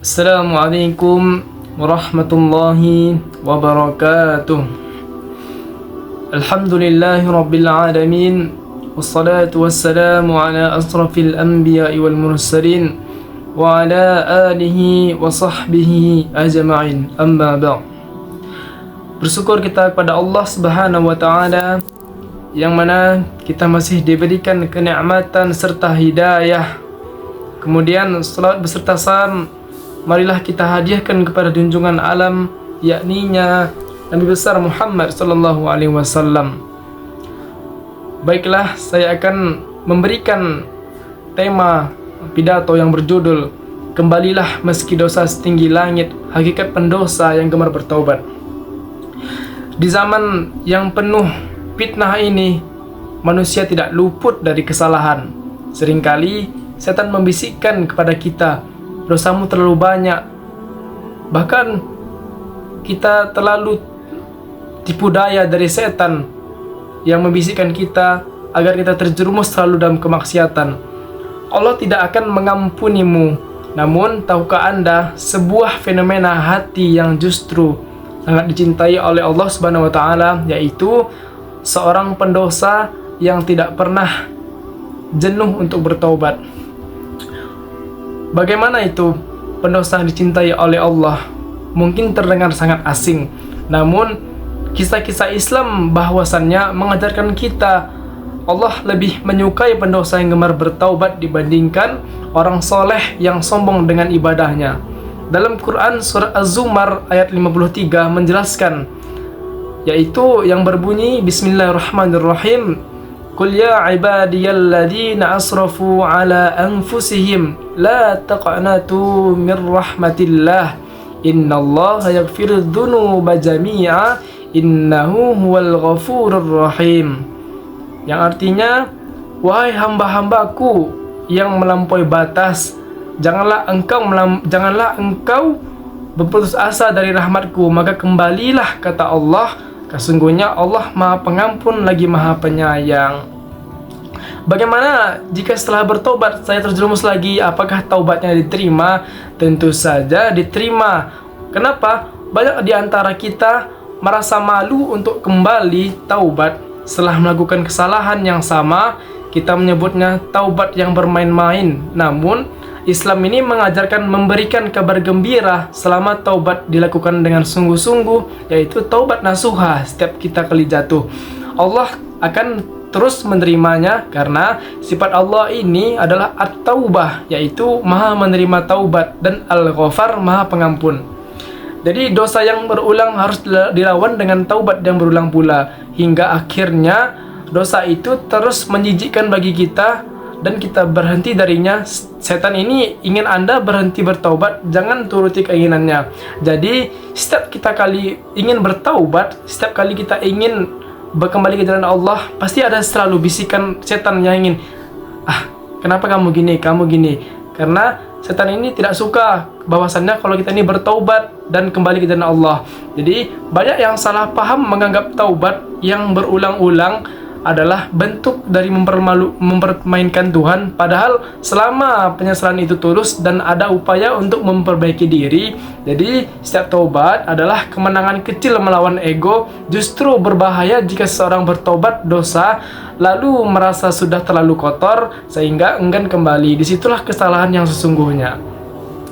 Assalamualaikum warahmatullahi wabarakatuh. Alhamdulillahi rabbil alamin. Wassalatu wassalamu ala asrafil anbiya'i wal mursalin wa ala alihi wa sahbihi ajma'in. Amma ba'd. Bersyukur kita kepada Allah Subhanahu wa taala yang mana kita masih diberikan kenikmatan serta hidayah. Kemudian salat beserta salam marilah kita hadiahkan kepada junjungan alam, yakninya Nabi besar Muhammad sallallahu alaihi wasallam. Baiklah, saya akan memberikan tema pidato yang berjudul Kembalilah meski dosa setinggi langit, hakikat pendosa yang gemar bertaubat. Di zaman yang penuh fitnah ini, manusia tidak luput dari kesalahan. Seringkali setan membisikkan kepada kita, dosamu terlalu banyak. Bahkan kita terlalu tipu daya dari setan yang membisikkan kita agar kita terjerumus selalu dalam kemaksiatan. Allah tidak akan mengampunimu. Namun tahukah Anda sebuah fenomena hati yang justru sangat dicintai oleh Allah Subhanahu wa taala, yaitu seorang pendosa yang tidak pernah jenuh untuk bertaubat. Bagaimana itu pendosa yang dicintai oleh Allah? Mungkin terdengar sangat asing, namun kisah-kisah Islam bahwasannya mengajarkan kita Allah lebih menyukai pendosa yang gemar bertaubat dibandingkan orang soleh yang sombong dengan ibadahnya. Dalam Quran surah Az-Zumar ayat 53 menjelaskan, yaitu yang berbunyi Bismillahirrahmanirrahim, Qul ya ibadiyalladzina asrafu ala anfusihim la taqnatu mir rahmatillah innallaha yaghfirudz dzunuba jami'a innahu huwal ghafurur rahim. Yang artinya, wahai hamba-hambaku yang melampaui batas, janganlah engkau berputus asa dari rahmatku, maka kembalilah, kata Allah, sesungguhnya Allah Maha Pengampun lagi Maha Penyayang. Bagaimana jika setelah bertobat saya terjerumus lagi? Apakah taubatnya diterima? Tentu saja diterima. Kenapa? Banyak di antara kita merasa malu untuk kembali taubat setelah melakukan kesalahan yang sama. Kita menyebutnya taubat yang bermain-main. Namun Islam ini mengajarkan memberikan kabar gembira selama taubat dilakukan dengan sungguh-sungguh, yaitu taubat nasuha. Setiap kita kali jatuh, Allah akan terus menerimanya karena sifat Allah ini adalah At-Taubah, yaitu Maha menerima taubat, dan Al-Ghafar, Maha Pengampun. Jadi dosa yang berulang harus dilawan dengan taubat yang berulang pula, hingga akhirnya dosa itu terus menjijikkan bagi kita dan kita berhenti darinya. Setan ini ingin Anda berhenti bertaubat, jangan turuti keinginannya. Jadi setiap kita kali ingin bertaubat, setiap kali kita ingin kembali ke jalan Allah, pasti ada selalu bisikan setan yang ingin, kenapa kamu gini. Karena setan ini tidak suka bahwasannya kalau kita ini bertaubat dan kembali ke jalan Allah. Jadi banyak yang salah paham menganggap taubat yang berulang-ulang adalah bentuk dari mempermainkan Tuhan, padahal selama penyesalan itu tulus dan ada upaya untuk memperbaiki diri. Jadi setiap taubat adalah kemenangan kecil melawan ego. Justru berbahaya jika seseorang bertobat dosa lalu merasa sudah terlalu kotor sehingga enggan kembali. Disitulah kesalahan yang sesungguhnya.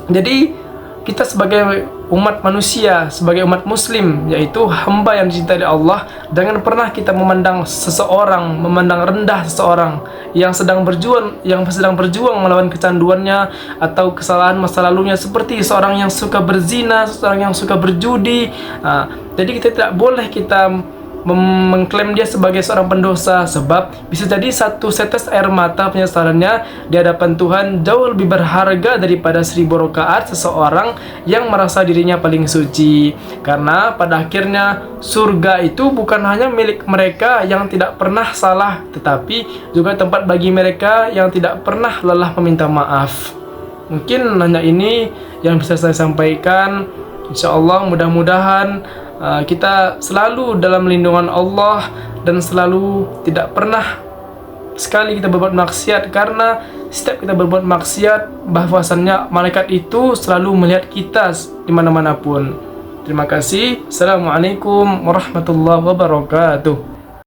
Jadi kita sebagai umat manusia, sebagai umat muslim, yaitu hamba yang dicintai Allah, jangan pernah kita memandang rendah seseorang yang sedang berjuang melawan kecanduannya atau kesalahan masa lalunya, seperti seorang yang suka berzina, seorang yang suka berjudi. Jadi kita tidak boleh kita mengklaim dia sebagai seorang pendosa, sebab bisa jadi satu setes air mata penyesalannya di hadapan Tuhan jauh lebih berharga daripada 1000 rakaat seseorang yang merasa dirinya paling suci. Karena pada akhirnya surga itu bukan hanya milik mereka yang tidak pernah salah, tetapi juga tempat bagi mereka yang tidak pernah lelah meminta maaf. Mungkin hanya ini yang bisa saya sampaikan. Insyaallah mudah-mudahan kita selalu dalam lindungan Allah dan selalu tidak pernah sekali kita berbuat maksiat, karena setiap kita berbuat maksiat bahwasannya malaikat itu selalu melihat kita di mana-mana pun. Terima kasih. Assalamualaikum warahmatullahi wabarakatuh.